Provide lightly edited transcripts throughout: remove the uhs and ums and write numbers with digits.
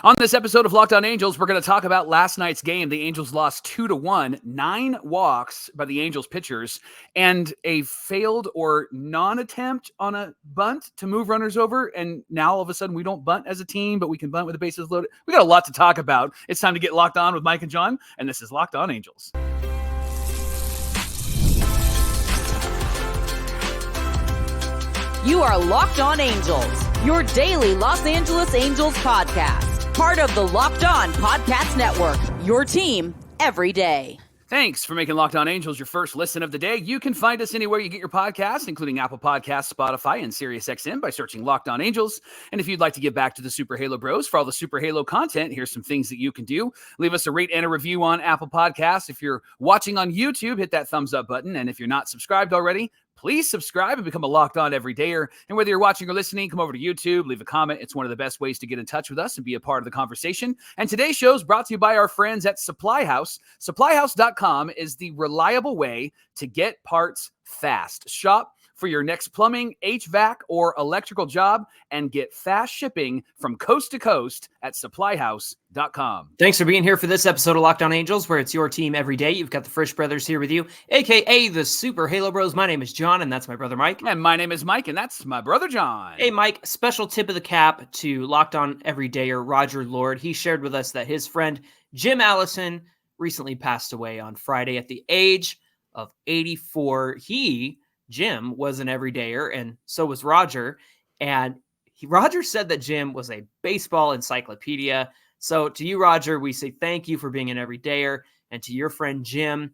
On this episode of Locked On Angels, we're going to talk about last night's game. The Angels lost 2-1, 9 walks by the Angels pitchers, and a failed or non-attempt on a bunt to move runners over. And now all of a sudden we don't bunt as a team, but we can bunt with the bases loaded. We got a lot to talk about. It's time to get locked on with Mike and John, and this is Locked On Angels. You are Locked On Angels, your daily Los Angeles Angels podcast. Part of the Locked On Podcast Network, your team every day. Thanks for making Locked On Angels your first listen of the day. You can find us anywhere you get your podcasts, including Apple Podcasts, Spotify, and SiriusXM by searching Locked On Angels. And if you'd like to give back to the Super Halo Bros for all the Super Halo content, here's some things that you can do. Leave us a rate and a review on Apple Podcasts. If you're watching on YouTube, hit that thumbs up button. And if you're not subscribed already, please subscribe and become a Locked On Everydayer. And whether you're watching or listening, come over to YouTube, leave a comment. It's one of the best ways to get in touch with us and be a part of the conversation. And today's show is brought to you by our friends at Supply House. SupplyHouse.com is the reliable way to get parts fast. Shop for your next plumbing, HVAC, or electrical job and get fast shipping from coast to coast at supplyhouse.com. Thanks for being here for this episode of Locked On Angels, where it's your team every day. You've got the Frisch Brothers here with you, a.k.a. the Super Halo Bros. My name is John, and that's my brother Mike. And my name is Mike, and that's my brother John. Hey, Mike, special tip of the cap to Locked On Everydayer Roger Lord. He shared with us that his friend Jim Allison recently passed away on Friday at the age of 84. Jim was an everydayer, and so was Roger. And Roger said that Jim was a baseball encyclopedia. So to you, Roger, we say thank you for being an everydayer. And to your friend Jim,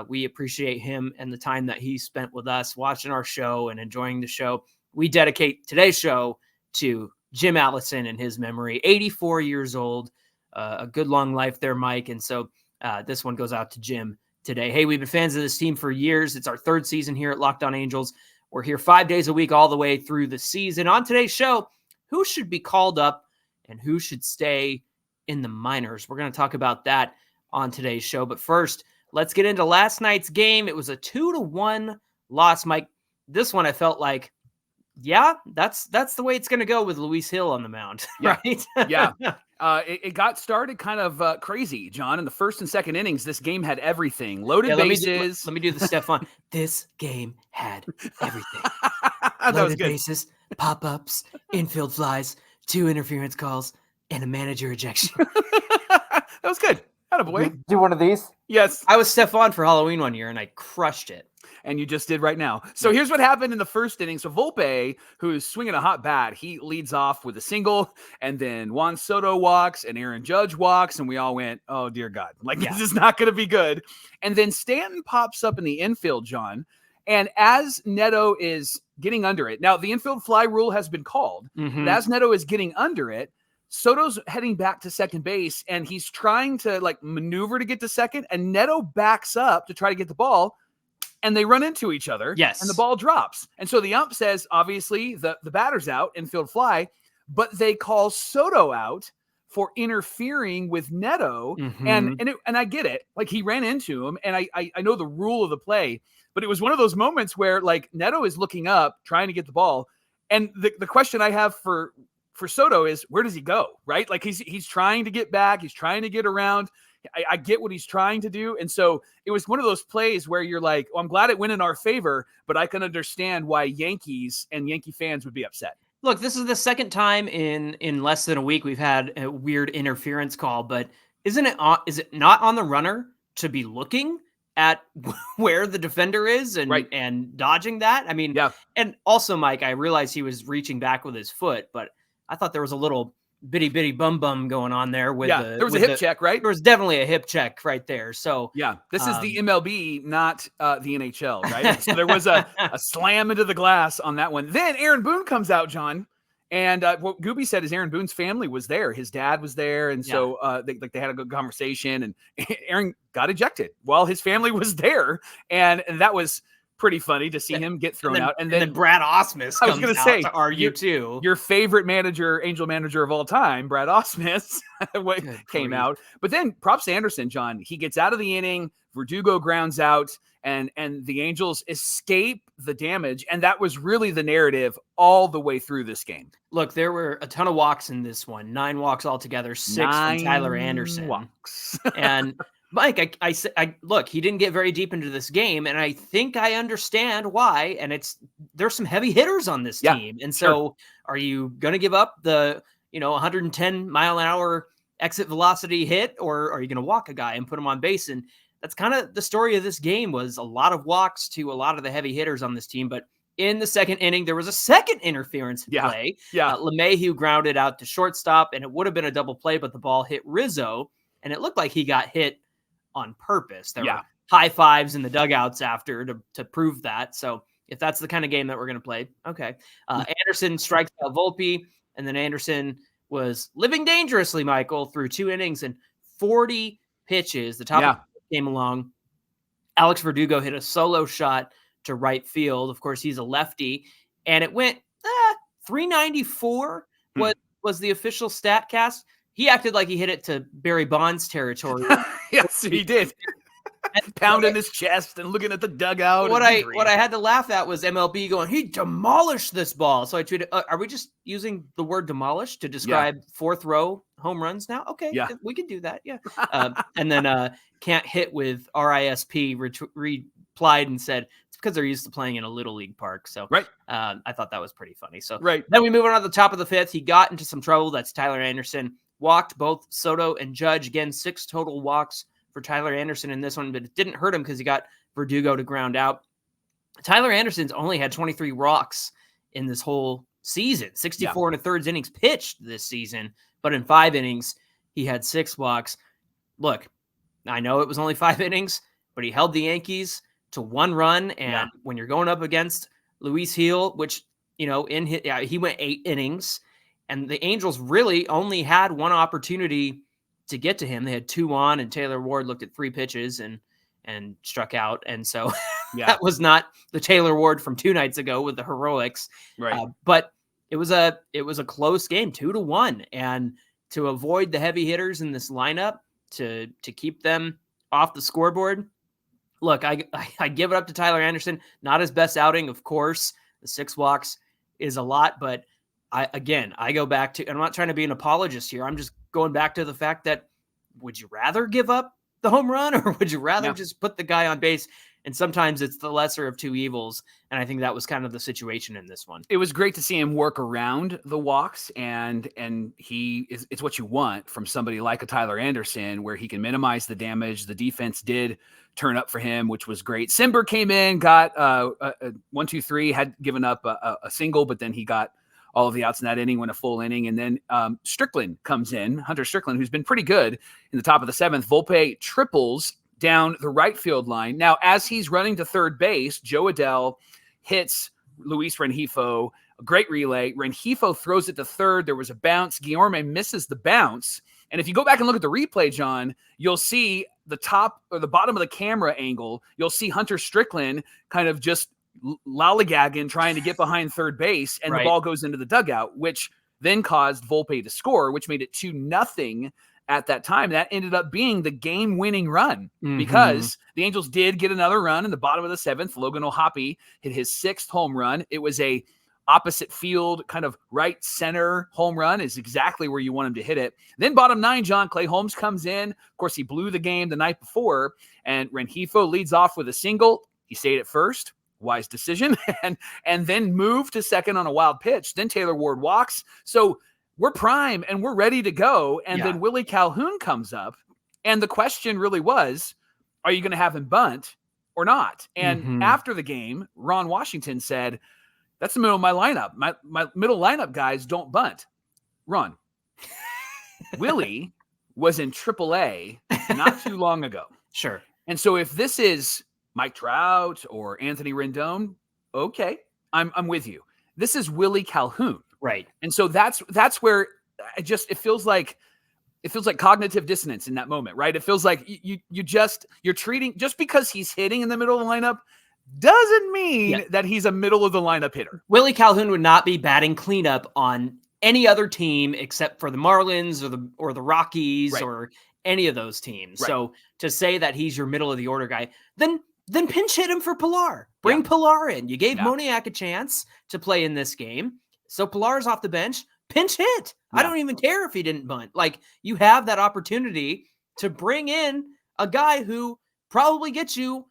we appreciate him and the time that he spent with us watching our show and enjoying the show. We dedicate today's show to Jim Allison and his memory. 84 years old, a good long life there, Mike. And so this one goes out to Jim today. Hey, we've been fans of this team for years. It's our third season here at Locked On Angels. We're here 5 days a week all the way through the season. On today's show, who should be called up and who should stay in the minors? We're going to talk about that on today's show. But first, let's get into last night's game. It was a 2-1 loss, Mike. This one I felt like, yeah, that's the way it's going to go with Luis Gil on the mound, right? Yeah. It got started kind of crazy, John. In the first and second innings, this game had everything. Loaded bases. Let me do the Stefan. This game had everything. That Loaded was good. bases, pop-ups, infield flies, 2 interference calls, and a manager ejection. That was good. Attaboy. Do one of these? Yes. I was Stefan for Halloween one year, and I crushed it. And you just did right now. So here's what happened in the first inning. So Volpe, who's swinging a hot bat, he leads off with a single, and then Juan Soto walks, and Aaron Judge walks, and we all went, oh, dear God. This is not going to be good. And then Stanton pops up in the infield, John, and as Neto is getting under it. Now, the infield fly rule has been called, but as Neto is getting under it, Soto's heading back to second base, and he's trying to, maneuver to get to second, and Neto backs up to try to get the ball, and they run into each other. Yes. And the ball drops. And so the ump says, obviously, the batter's out, infield fly, but they call Soto out for interfering with Neto. And I get it. He ran into him, and I know the rule of the play, but it was one of those moments where, Neto is looking up, trying to get the ball. And the question I have for Soto is, where does he go, right? He's trying to get back. He's trying to get around. I get what he's trying to do. And so it was one of those plays where you're like, I'm glad it went in our favor, but I can understand why Yankees and Yankee fans would be upset. Look, this is the second time in less than a week we've had a weird interference call, but is it not on the runner to be looking at where the defender is and dodging that? I mean, yeah. And also, Mike, I realized he was reaching back with his foot, but I thought there was a little bitty bum going on there with there was a hip check, right? There was definitely a hip check right there. So yeah, this is the MLB, not the NHL, right? So there was a slam into the glass on that one. Then Aaron Boone comes out, John, and what Gooby said is Aaron Boone's family was there. His dad was there, and so they had a good conversation, and Aaron got ejected while his family was there, and that was pretty funny to see him get thrown out. And then Brad Ausmus comes out to argue too. Your favorite manager, Angel manager of all time, Brad Ausmus, came out. But then props to Anderson, John. He gets out of the inning, Verdugo grounds out, and the Angels escape the damage. And that was really the narrative all the way through this game. Look, there were a ton of walks in this one. 9 walks altogether, 6 from Tyler Anderson. Walks. And Mike, I look, he didn't get very deep into this game, and I think I understand why. And there's some heavy hitters on this team. And so are you going to give up the, 110 mile an hour exit velocity hit, or are you going to walk a guy and put him on base? And that's kind of the story of this game, was a lot of walks to a lot of the heavy hitters on this team. But in the second inning, there was a second interference play. LeMahieu grounded out to shortstop, and it would have been a double play, but the ball hit Rizzo, and it looked like he got hit on purpose. There were high fives in the dugouts after to prove that. So if that's the kind of game that we're going to play, okay. Anderson strikes out Volpe, and then Anderson was living dangerously, Michael, through 2 innings and 40 pitches. The top of the came along. Alex Verdugo hit a solo shot to right field. Of course, he's a lefty, and it went 394 was the official stat cast. He acted like he hit it to Barry Bonds territory. Yes, he did. Pounding his chest and looking at the dugout. What I had to laugh at was MLB going, he demolished this ball. So I tweeted, are we just using the word demolish to describe 4th row home runs now? Okay, we can do that. Yeah. And then Can't Hit with RISP replied and said, it's because they're used to playing in a little league park. So I thought that was pretty funny. So then we move on to the top of the 5th. He got into some trouble. That's Tyler Anderson. Walked both Soto and Judge. Again, 6 total walks for Tyler Anderson in this one, but it didn't hurt him because he got Verdugo to ground out. Tyler Anderson's only had 23 walks in this whole season, 64 1/3 innings pitched this season, but in 5 innings, he had 6 walks. Look, I know it was only 5 innings, but he held the Yankees to 1 run. And when you're going up against Luis Gil, which, he went 8 innings, and the Angels really only had 1 opportunity to get to him. They had 2 on, and Taylor Ward looked at 3 pitches and struck out. And so that was not the Taylor Ward from 2 nights ago with the heroics. Right. But it was a close game, 2-1. And to avoid the heavy hitters in this lineup, to keep them off the scoreboard, look, I give it up to Tyler Anderson. Not his best outing, of course. The 6 walks is a lot, but I go back to, and I'm not trying to be an apologist here. I'm just going back to the fact that, would you rather give up the home run, or would you rather just put the guy on base? And sometimes it's the lesser of 2 evils. And I think that was kind of the situation in this one. It was great to see him work around the walks, and it's what you want from somebody like a Tyler Anderson, where he can minimize the damage. The defense did turn up for him, which was great. Simber came in, got 1, 2, 3, had given up a single, but then he got all of the outs in that inning, went a full inning. And then Strickland comes in, Hunter Strickland, who's been pretty good in the top of the 7th. Volpe triples down the right field line. Now, as he's running to third base, Joe Adell hits Luis Rengifo, a great relay. Rengifo throws it to third. There was a bounce. Guillorme misses the bounce. And if you go back and look at the replay, John, you'll see the top or the bottom of the camera angle. You'll see Hunter Strickland kind of just lollygagging, trying to get behind third base, and the ball goes into the dugout, which then caused Volpe to score, which made it 2-0 at that time. That ended up being the game-winning run because the Angels did get another run in the bottom of the 7th. Logan O'Hoppe hit his 6th home run. It was a opposite field, kind of right center home run, is exactly where you want him to hit it. Then bottom 9, John, Clay Holmes comes in. Of course, he blew the game the night before, and Rengifo leads off with a single. He stayed at first. Wise decision, and then moved to second on a wild pitch. Then Taylor Ward walks. So we're prime and we're ready to go. And then Willie Calhoun comes up. And the question really was, are you going to have him bunt or not? And after the game, Ron Washington said, that's the middle of my lineup. My middle lineup guys don't bunt. Ron, Willie was in AAA not too long ago. Sure. And so if this is Mike Trout or Anthony Rendon, okay, I'm with you. This is Willie Calhoun. Right. And so that's where it feels like cognitive dissonance in that moment, right? It feels like you're treating, just because he's hitting in the middle of the lineup doesn't mean that he's a middle of the lineup hitter. Willie Calhoun would not be batting cleanup on any other team except for the Marlins or the Rockies or any of those teams. Right. So to say that he's your middle of the order guy, then pinch hit him for Pilar. Bring Pilar in. You gave Moniak a chance to play in this game. So Pilar's off the bench. Pinch hit. I don't even care if he didn't bunt. Like, you have that opportunity to bring in a guy who probably gets you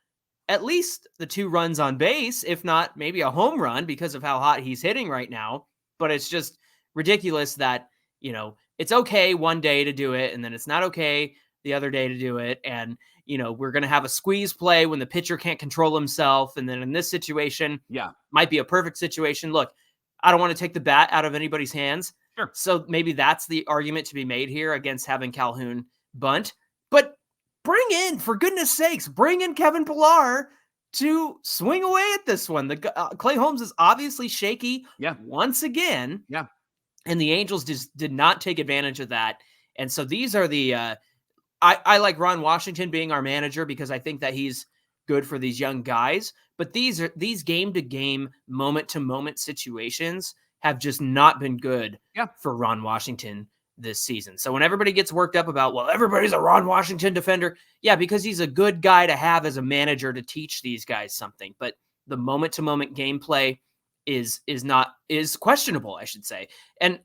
at least the 2 runs on base, if not maybe a home run because of how hot he's hitting right now. But it's just ridiculous that, it's okay one day to do it, and then it's not okay the other day to do it. And, we're going to have a squeeze play when the pitcher can't control himself. And then in this situation, might be a perfect situation. Look, I don't want to take the bat out of anybody's hands. Sure. So maybe that's the argument to be made here against having Calhoun bunt. But bring in, for goodness sakes, bring in Kevin Pilar to swing away at this one. Clay Holmes is obviously shaky once again. Yeah. And the Angels just did not take advantage of that. And so these are the I like Ron Washington being our manager because I think that he's good for these young guys. But these game-to-game, moment-to-moment situations have just not been good for Ron Washington this season. So when everybody gets worked up about, well, everybody's a Ron Washington defender, because he's a good guy to have as a manager to teach these guys something. But the moment-to-moment gameplay is questionable, I should say. And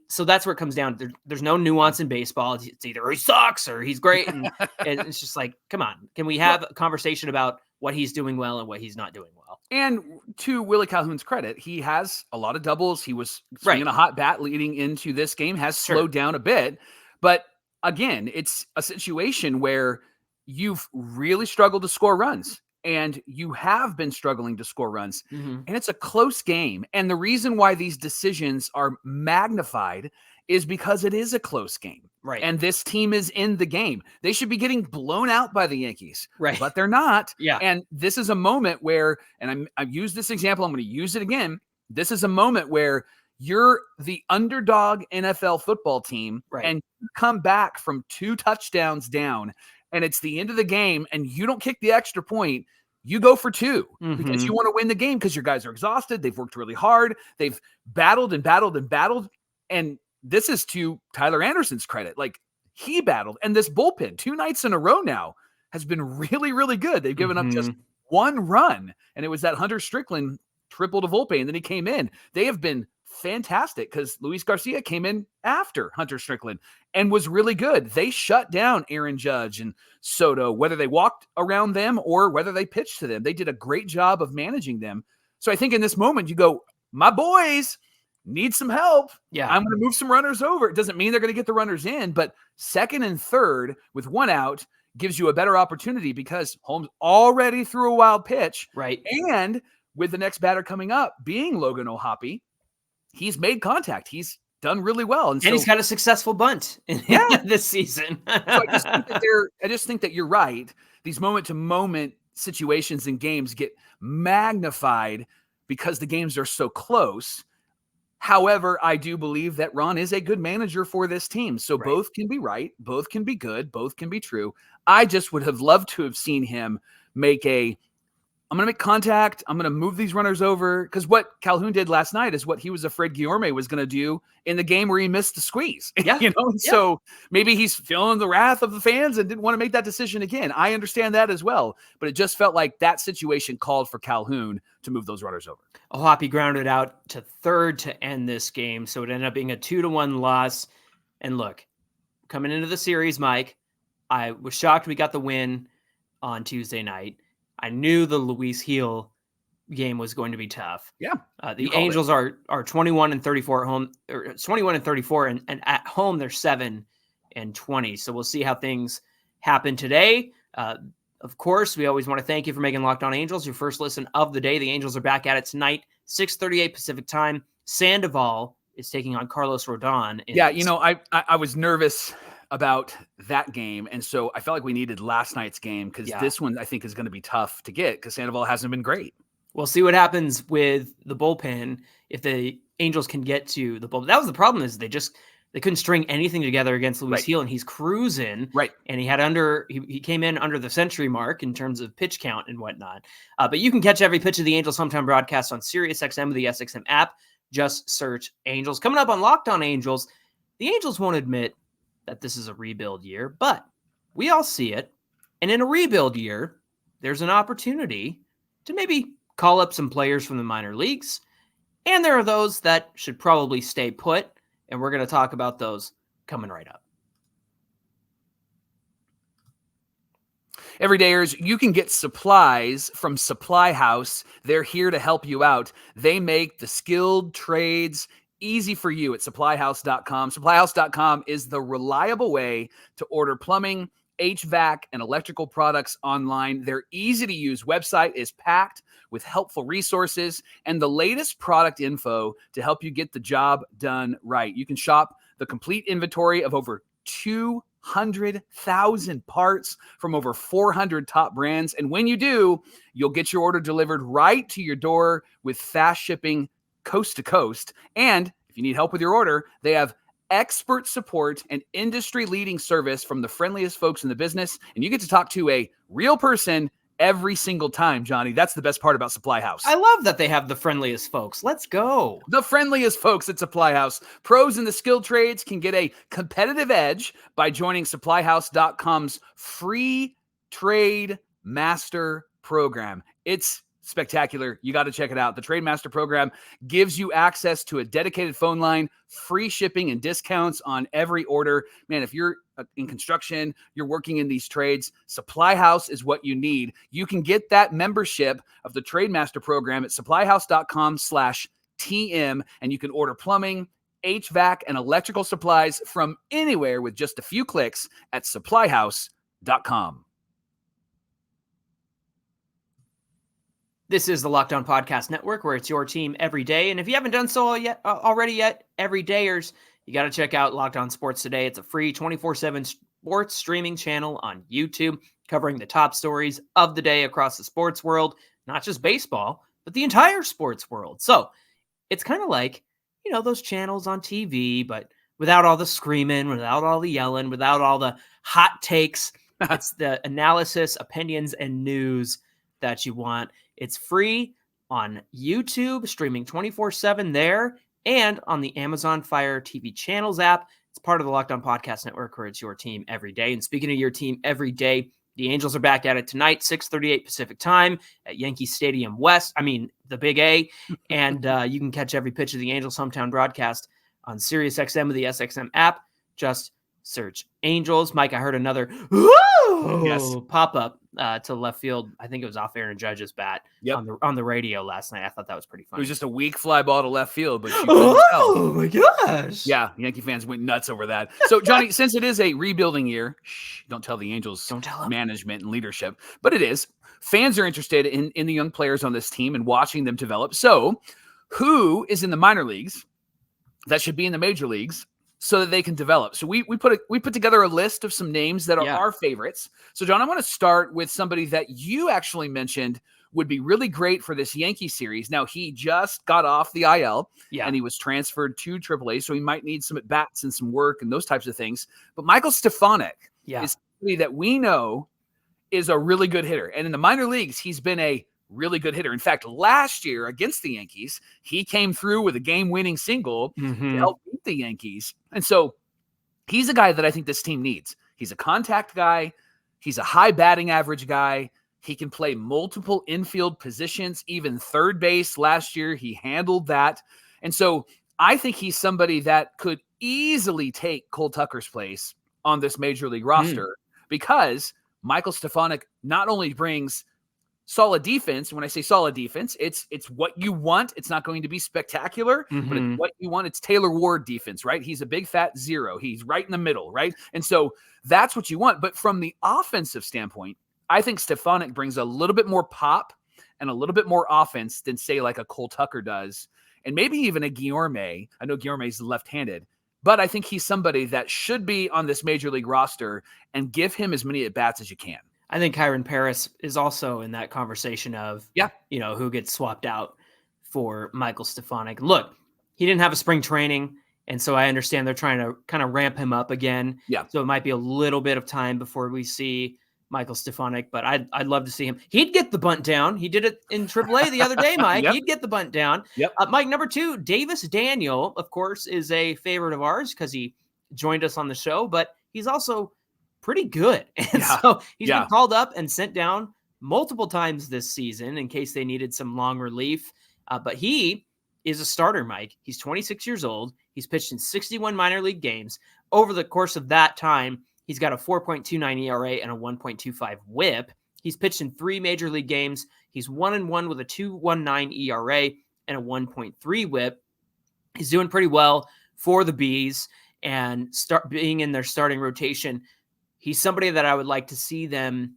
so that's where it comes down. There's no nuance in baseball. It's either he sucks or he's great. And it's just like, come on, can we have a conversation about what he's doing well and what he's not doing well? And to Willie Calhoun's credit, he has a lot of doubles. He was swinging a hot bat leading into this game, has slowed down a bit. But again, it's a situation where you've really struggled to score runs. And you have been struggling to score runs. Mm-hmm. And it's a close game. And the reason why these decisions are magnified is because it is a close game. Right. And this team is in the game. They should be getting blown out by the Yankees. Right. But they're not. Yeah. And this is a moment where, and I've used this example, I'm going to use it again. This is a moment where you're the underdog NFL football team. Right. And you come back from 2 touchdowns down. And it's the end of the game, and you don't kick the extra point, you go for 2 because you want to win the game because your guys are exhausted. They've worked really hard. They've battled and battled and battled. And this is to Tyler Anderson's credit. Like, he battled. And this bullpen 2 nights in a row now has been really, really good. They've given up just 1 run, and it was that Hunter Strickland triple to Volpe, and then he came in. They have been fantastic because Luis Garcia came in after Hunter Strickland and was really good. They shut down Aaron Judge and Soto, whether they walked around them or whether they pitched to them. They did a great job of managing them. So I think in this moment you go, my boys need some help. Yeah. I'm going to move some runners over. It doesn't mean they're going to get the runners in, but second and third with 1 out gives you a better opportunity because Holmes already threw a wild pitch. Right. And with the next batter coming up being Logan O'Hoppe, he's made contact. He's done really well. And so, he's got a successful bunt this season. So I just think that you're right. These moment-to-moment situations in games get magnified because the games are so close. However, I do believe that Ron is a good manager for this team. So both can be right, both can be good, both can be true. I just would have loved to have seen him make I'm going to make contact. I'm going to move these runners over. Because what Calhoun did last night is what he was afraid Guillorme was going to do in the game where he missed the squeeze. Yeah. So maybe he's feeling the wrath of the fans and didn't want to make that decision again. I understand that as well. But it just felt like that situation called for Calhoun to move those runners over. O'Hoppe grounded out to third to end this game. So it ended up being a 2-1 loss. And look, coming into the series, Mike, I was shocked we got the win on Tuesday night. I knew the Luis Gil game was going to be tough. Yeah. The Angels are 21-34 at home, or 21-34, and at home they're 7-20. So we'll see how things happen today. Of course, we always want to thank you for making Locked On Angels your first listen of the day. The Angels are back at it tonight, 6:38 Pacific time. Sandoval is taking on Carlos Rodon. I was nervous about that game. And so I felt like we needed last night's game because this one I think is going to be tough to get because Sandoval hasn't been great. We'll see what happens with the bullpen if the Angels can get to the bullpen. That was the problem, is they couldn't string anything together against Luis Gil, and he's cruising. Right. And he came in under the century mark in terms of pitch count and whatnot. But you can catch every pitch of the Angels Hometown broadcast on SiriusXM with the SXM app. Just search Angels. Coming up on Locked On Angels, the Angels won't admit that this is a rebuild year, but we all see it. And in a rebuild year, there's an opportunity to maybe call up some players from the minor leagues. And there are those that should probably stay put. And we're going to talk about those coming right up. Everydayers, you can get supplies from Supply House. They're here to help you out. They make the skilled trades easy for you at supplyhouse.com. Supplyhouse.com is the reliable way to order plumbing, HVAC, and electrical products online. Their easy-to-use website is packed with helpful resources and the latest product info to help you get the job done right. You can shop the complete inventory of over 200,000 parts from over 400 top brands. And when you do, you'll get your order delivered right to your door with fast shipping coast to coast. And if you need help with your order, they have expert support and industry-leading service from the friendliest folks in the business. And you get to talk to a real person every single time, Johnny. That's the best part about Supply House. I love that they have the friendliest folks. Let's go. The friendliest folks at Supply House. Pros in the skilled trades can get a competitive edge by joining supplyhouse.com's free trade master program. It's spectacular. You got to check it out. The Trade Master program gives you access to a dedicated phone line, free shipping and discounts on every order. Man, if you're in construction, you're working in these trades, Supply House is what you need. You can get that membership of the Trade Master program at supplyhouse.com/TM, and you can order plumbing, HVAC, and electrical supplies from anywhere with just a few clicks at supplyhouse.com. This is the Locked On Podcast Network, where it's your team every day. And if you haven't done so already, everydayers, you got to check out Locked On Sports Today. It's a free 24/7 sports streaming channel on YouTube, covering the top stories of the day across the sports world, not just baseball, but the entire sports world. So it's kind of like, those channels on TV, but without all the screaming, without all the yelling, without all the hot takes. It's the analysis, opinions, and news that you want. It's free on YouTube, streaming 24/7 there, and on the Amazon Fire TV channels app. It's part of the Locked On Podcast Network, where it's your team every day. And speaking of your team every day, the Angels are back at it tonight, 6:38 Pacific time at Yankee Stadium West. The Big A. And you can catch every pitch of the Angels' hometown broadcast on SiriusXM with the SXM app. Just search Angels. Mike, I heard another pop-up to left field. I think it was off Aaron Judge's bat on the radio last night. I thought that was pretty funny. It was just a weak fly ball to left field, but oh my gosh. Yeah, Yankee fans went nuts over that. So, Johnny, since it is a rebuilding year, don't tell the Angels management and leadership, but it is. Fans are interested in the young players on this team and watching them develop. So, who is in the minor leagues that should be in the major leagues so that they can develop? So we put together a list of some names that are our favorites. So, John, I want to start with somebody that you actually mentioned would be really great for this Yankee series. Now, he just got off the IL and he was transferred to AAA, so he might need some at-bats and some work and those types of things. But Michael Stefanik is somebody that we know is a really good hitter. And in the minor leagues, he's been a really good hitter. In fact, last year against the Yankees, he came through with a game-winning single to help beat the Yankees. And so he's a guy that I think this team needs. He's a contact guy. He's a high batting average guy. He can play multiple infield positions, even third base. Last year, he handled that. And so I think he's somebody that could easily take Cole Tucker's place on this major league roster because Michael Stefanik not only brings solid defense. When I say solid defense, it's what you want. It's not going to be spectacular, but it's what you want. It's Taylor Ward defense, right? He's a big fat zero. He's right in the middle, right? And so that's what you want. But from the offensive standpoint, I think Stefanik brings a little bit more pop and a little bit more offense than, say, like a Cole Tucker does. And maybe even a Guillorme. I know Guillorme's left-handed, but I think he's somebody that should be on this major league roster and give him as many at-bats as you can. I think Kyron Paris is also in that conversation of, who gets swapped out for Michael Stefanik. Look, he didn't have a spring training, and so I understand they're trying to kind of ramp him up again. Yeah. So it might be a little bit of time before we see Michael Stefanik, but I'd love to see him. He'd get the bunt down. He did it in AAA the other day, Mike. He'd get the bunt down. Mike, number 2, Davis Daniel, of course, is a favorite of ours because he joined us on the show, but he's also pretty good. And Yeah. so he's been called up and sent down multiple times this season in case they needed some long relief. But he is a starter, Mike. He's 26 years old. He's pitched in 61 minor league games. Over the course of that time, he's got a 4.29 ERA and a 1.25 WHIP. He's pitched in 3 major league games. He's 1-1 with a 2.19 ERA and a 1.3 WHIP. He's doing pretty well for the Bees and being in their starting rotation. He's somebody that I would like to see them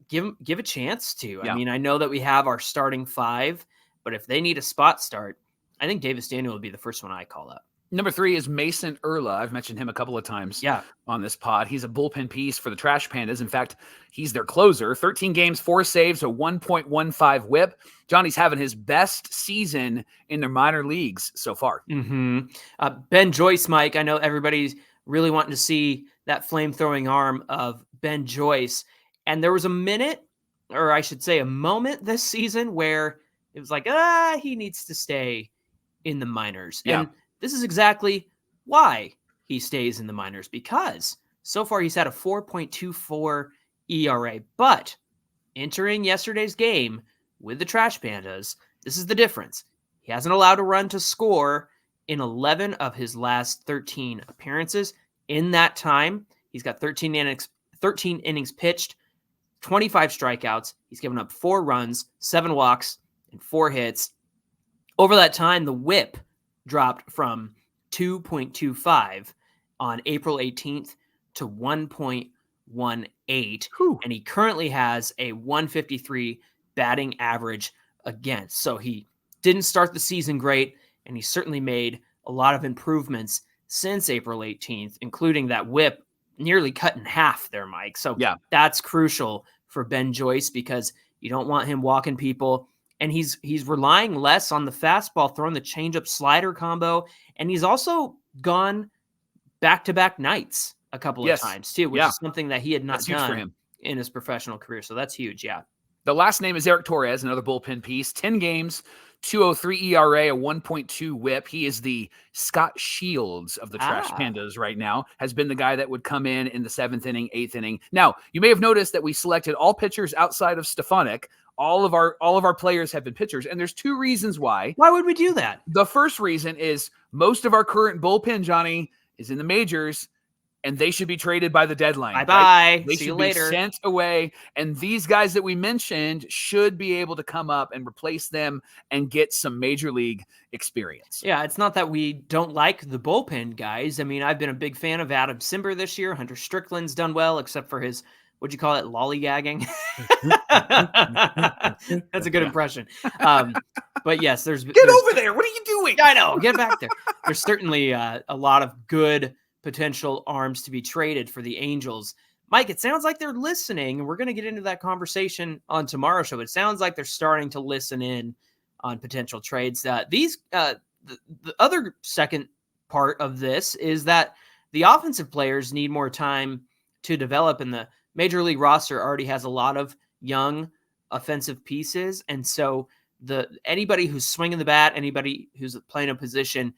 give a chance to. I mean, I know that we have our starting 5, but if they need a spot start, I think Davis Daniel would be the first one I call up. Number 3 is Mason Erla. I've mentioned him a couple of times on this pod. He's a bullpen piece for the Trash Pandas. In fact, he's their closer. 13 games, 4 saves, a 1.15 WHIP. Johnny's having his best season in their minor leagues so far. Ben Joyce, Mike, I know everybody's really wanting to see that flame-throwing arm of Ben Joyce. And there was a minute, or I should say a moment this season where it was like, he needs to stay in the minors. And this is exactly why he stays in the minors, because so far he's had a 4.24 ERA. But entering yesterday's game with the Trash Pandas, this is the difference. He hasn't allowed a run to score in 11 of his last 13 appearances. In that time, he's got 13 innings pitched, 25 strikeouts. He's given up 4 runs, 7 walks, and 4 hits. Over that time, the WHIP dropped from 2.25 on April 18th to 1.18. And he currently has a 153 batting average against. So he didn't start the season great, and he certainly made a lot of improvements since April 18th, including that WHIP nearly cut in half there, Mike. So that's crucial for Ben Joyce because you don't want him walking people. And he's relying less on the fastball, throwing the changeup slider combo. And he's also gone back-to-back nights a couple of times too, which is something that he had not done in his professional career. So that's huge. Yeah. The last name is Eric Torres, another bullpen piece. 10 games, 2.03 ERA, a 1.2 WHIP. He is the Scott Shields of the Trash Pandas right now, has been the guy that would come in the 7th inning, 8th inning. Now, you may have noticed that we selected all pitchers outside of Stefanik. All of our players have been pitchers, and there's 2 reasons why. Why would we do that? The first reason is most of our current bullpen, Johnny, is in the majors, and they should be traded by the deadline. Bye-bye. Right? They See should you be later. sent away, and these guys that we mentioned should be able to come up and replace them and get some major league experience. Yeah, it's not that we don't like the bullpen guys. I mean, I've been a big fan of Adam Simber this year. Hunter Strickland's done well, except for his, what'd you call it, lollygagging? That's a good impression. But yes, there's over there. What are you doing? I know. Get back there. There's certainly a lot of good potential arms to be traded for the Angels. Mike, it sounds like they're listening, and we're going to get into that conversation on tomorrow's show. It sounds like they're starting to listen in on potential trades. The other second part of this is that the offensive players need more time to develop, and the major league roster already has a lot of young offensive pieces. And so anybody who's swinging the bat, anybody who's playing a position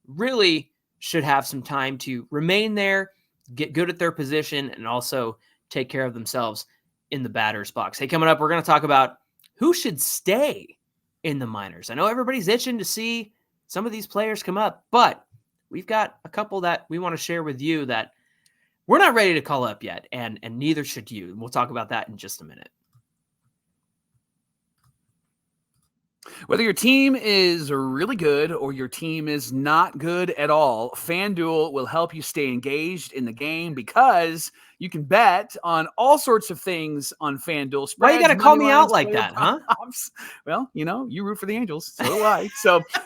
really should have some time to remain there, get good at their position, and also take care of themselves in the batter's box. Hey, coming up, we're going to talk about who should stay in the minors. I know everybody's itching to see some of these players come up, but we've got a couple that we want to share with you that we're not ready to call up yet, and neither should you. We'll talk about that in just a minute. Whether your team is really good or your team is not good at all, FanDuel will help you stay engaged in the game because you can bet on all sorts of things on FanDuel. Spreads, why you got to call me out like that, huh? Well, you root for the Angels, so do I.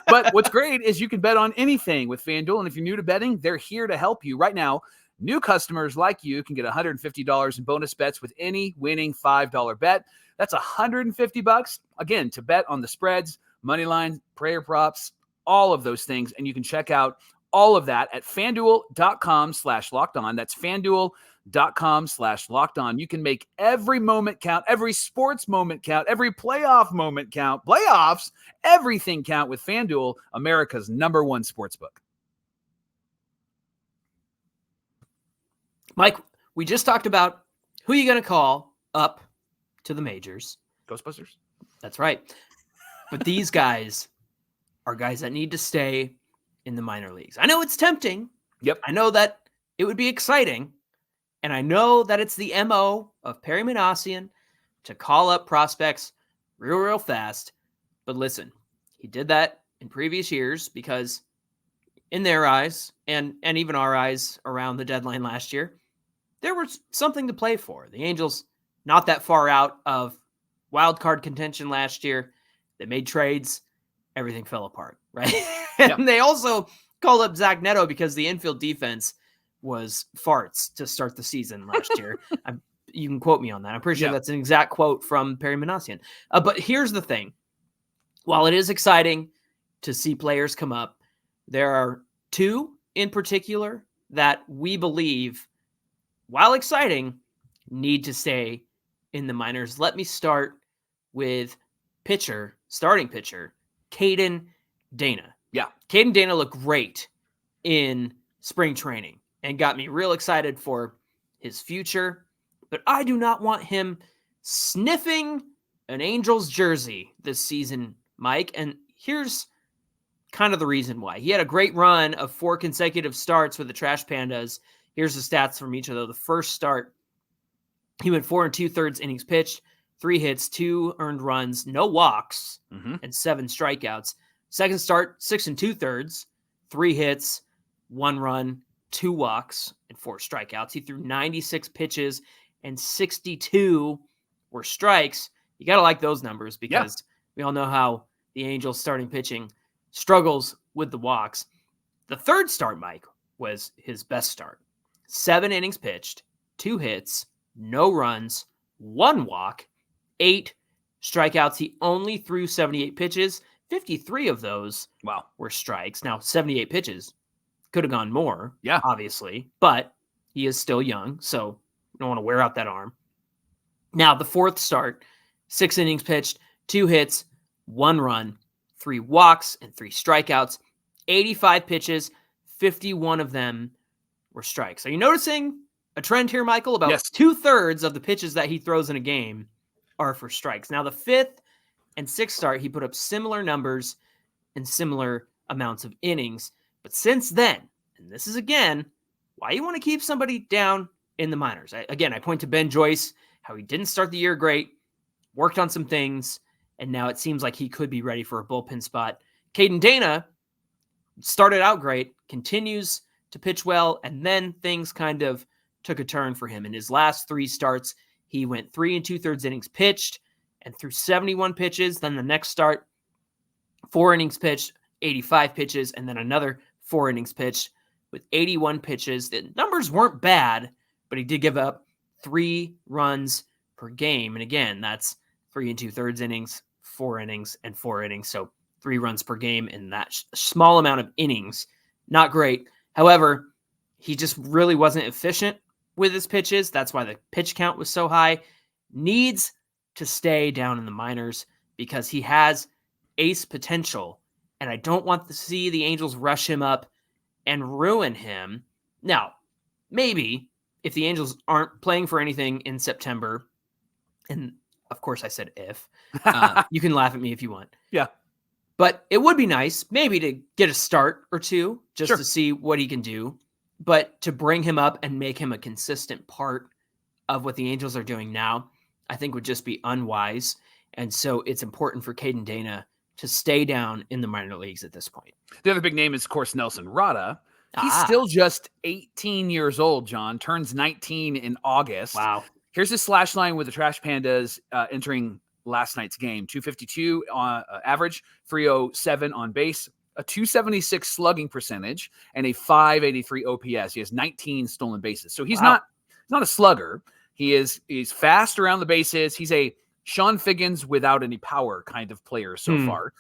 But what's great is you can bet on anything with FanDuel, and if you're new to betting, they're here to help you. Right now, new customers like you can get $150 in bonus bets with any winning $5 bet. That's $150, again, to bet on the spreads, money line, prayer props, all of those things. And you can check out all of that at FanDuel.com/lockedon. That's FanDuel.com/lockedon. You can make every moment count, every sports moment count, every playoff moment count, playoffs, everything count with FanDuel, America's #1 sportsbook. Mike, We just talked about who you going to call up to the majors. Ghostbusters. That's right. But these guys are guys that need to stay in the minor leagues. I know it's tempting. Yep. I know that it would be exciting. And I know that it's the MO of Perry Manassian to call up prospects real fast. But listen, he did that in previous years because in their eyes and even our eyes around the deadline last year, there was something to play for. The Angels, not that far out of wild card contention last year. They made trades. Everything fell apart, right? And They also called up Zach Neto because the infield defense was farts to start the season last year. You can quote me on that. I'm pretty sure that's an exact quote from Perry Manassian. But here's the thing. While it is exciting to see players come up, there are two in particular that we believe, while exciting, need to stay in the minors. Let me start with starting pitcher, Caden Dana. Yeah. Caden Dana looked great in spring training and got me real excited for his future, but I do not want him sniffing an Angels jersey this season, Mike, and here's kind of the reason why. He had a great run of 4 consecutive starts with the Trash Pandas. Here's the stats from each of those. The first start, he went 4 2/3 innings pitched, 3 hits, 2 earned runs, no walks, and 7 strikeouts. Second start, 6 2/3, 3 hits, 1 run, 2 walks, and 4 strikeouts. He threw 96 pitches, and 62 were strikes. You got to like those numbers because we all know how the Angels starting pitching struggles with the walks. The third start, Mike, was his best start. 7 innings pitched, 2 hits, no runs, 1 walk, 8 strikeouts. He only threw 78 pitches. 53 of those were strikes. Now, 78 pitches could have gone more, obviously, but he is still young, so you don't want to wear out that arm. Now, the fourth start, 6 innings pitched, 2 hits, 1 run, 3 walks, and 3 strikeouts. 85 pitches, 51 of them were strikes. Are you noticing a trend here, Michael? About 2/3 of the pitches that he throws in a game are for strikes. Now, the 5th and 6th start, he put up similar numbers and similar amounts of innings. But since then, and this is again why you want to keep somebody down in the minors. I point to Ben Joyce, how he didn't start the year great, worked on some things, and now it seems like he could be ready for a bullpen spot. Caden Dana started out great, continues to pitch well, and then things kind of took a turn for him. In his last 3 starts, he went 3 2/3 innings pitched and threw 71 pitches. Then the next start, 4 innings pitched, 85 pitches, and then another 4 innings pitched with 81 pitches. The numbers weren't bad, but he did give up 3 runs per game. And again, that's 3 2/3 innings, 4 innings, and 4 innings. So 3 runs per game in that small amount of innings. Not great. However, he just really wasn't efficient with his pitches. That's why the pitch count was so high. Needs to stay down in the minors because he has ace potential. And I don't want to see the Angels rush him up and ruin him. Now, maybe if the Angels aren't playing for anything in September, and of course I said if, you can laugh at me if you want. Yeah. But it would be nice maybe to get a start or two just to see what he can do. But to bring him up and make him a consistent part of what the Angels are doing now, I think would just be unwise. And so it's important for Caden Dana to stay down in the minor leagues at this point. The other big name is, of course, Nelson Rada. He's still just 18 years old, John. Turns 19 in August. Wow. Here's his slash line with the Trash Pandas entering last night's game. 252 on average, 307 on base, a 276 slugging percentage, and a 583 OPS. He has 19 stolen bases. So he's not a slugger. He's fast around the bases. He's a Sean Figgins without any power kind of player so far.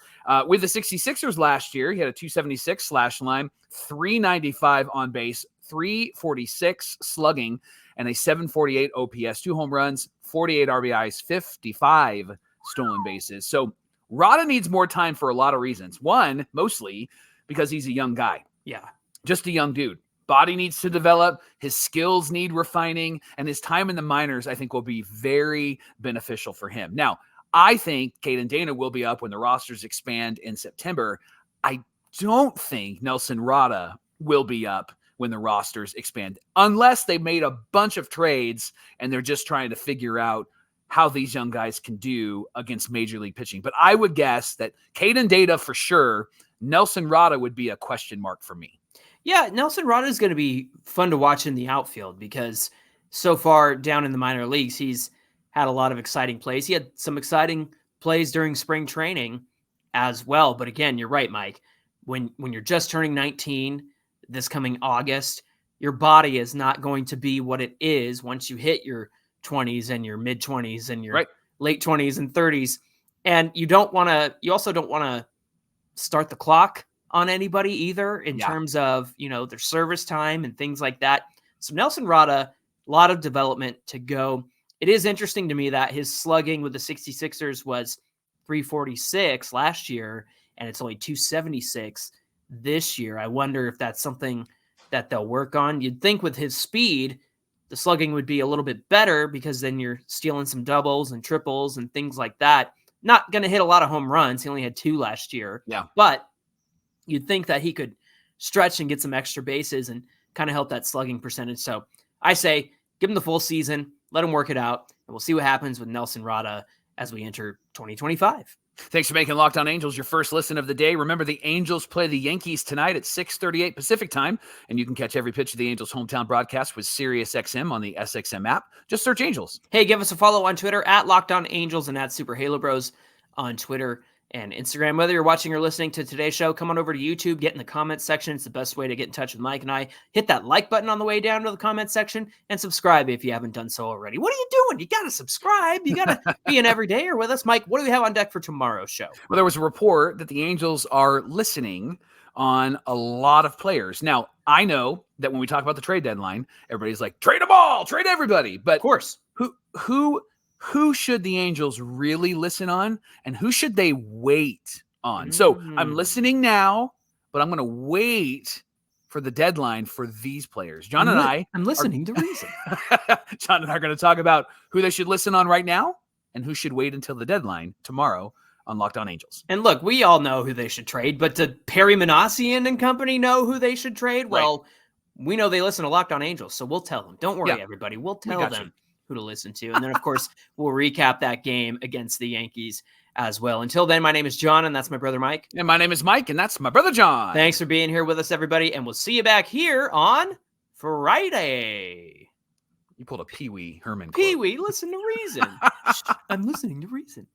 With the 66ers last year, he had a 276 slash line, 395 on base, 346 slugging, and a 748 OPS, 2 home runs, 48 RBIs, 55 stolen bases. So Rada needs more time for a lot of reasons. One, mostly because he's a young guy. Yeah. Just a young dude. body needs to develop, his skills need refining, and his time in the minors, I think, will be very beneficial for him. Now, I think Caden Dana will be up when the rosters expand in September. I don't think Nelson Rada will be up when the rosters expand, unless they made a bunch of trades and they're just trying to figure out how these young guys can do against major league pitching. But I would guess that Caden Dana for sure, Nelson Rada would be a question mark for me. Yeah, Nelson Rada is going to be fun to watch in the outfield because so far down in the minor leagues, he's had a lot of exciting plays. He had some exciting plays during spring training as well. But again, you're right, Mike. When you're just turning 19 this coming August, your body is not going to be what it is once you hit your 20s and your mid 20s and your late 20s and 30s. And you also don't want to start the clock on anybody either in terms of, their service time and things like that. So Nelson Rada, a lot of development to go. It is interesting to me that his slugging with the 66ers was 346 last year, and it's only 276 this year. I wonder if that's something that they'll work on. You'd think with his speed, the slugging would be a little bit better because then you're stealing some doubles and triples and things like that. Not going to hit a lot of home runs. He only had 2 last year. Yeah. But you'd think that he could stretch and get some extra bases and kind of help that slugging percentage. So I say give him the full season, let him work it out, and we'll see what happens with Nelson Rada as we enter 2025. Thanks for making Locked On Angels your first listen of the day. Remember, the Angels play the Yankees tonight at 6:38 Pacific time, and you can catch every pitch of the Angels' hometown broadcast with SiriusXM on the SXM app. Just search Angels. Hey, give us a follow on Twitter at Locked On Angels and at Super Halo Bros on Twitter and Instagram. Whether you're watching or listening to today's show, come on over to YouTube, get in the comments section. It's the best way to get in touch with Mike and I. Hit that like button on the way down to the comments section and subscribe if you haven't done so already. What are you doing? You got to subscribe. You got to be an everydayer with us. Mike, what do we have on deck for tomorrow's show? Well, there was a report that the Angels are listening on a lot of players. Now, I know that when we talk about the trade deadline, everybody's like, trade them all, trade everybody. But of course, who should the Angels really listen on, and who should they wait on? So I'm listening now, but I'm going to wait for the deadline for these players. John and I'm listening to reason. John and I are going to talk about who they should listen on right now and who should wait until the deadline tomorrow on Locked On Angels. And look, we all know who they should trade, but did Perry Manassian and company know who they should trade? Well, we know they listen to Locked On Angels, so we'll tell them. Don't worry, everybody. We'll tell them who to listen to. And then, of course, we'll recap that game against the Yankees as well. Until then, my name is John, and that's my brother Mike. And my name is Mike, and that's my brother John. Thanks for being here with us, everybody, and we'll see you back here on Friday. You pulled a Pee Wee Herman quote. Pee Wee, listen to reason. I'm listening to reason.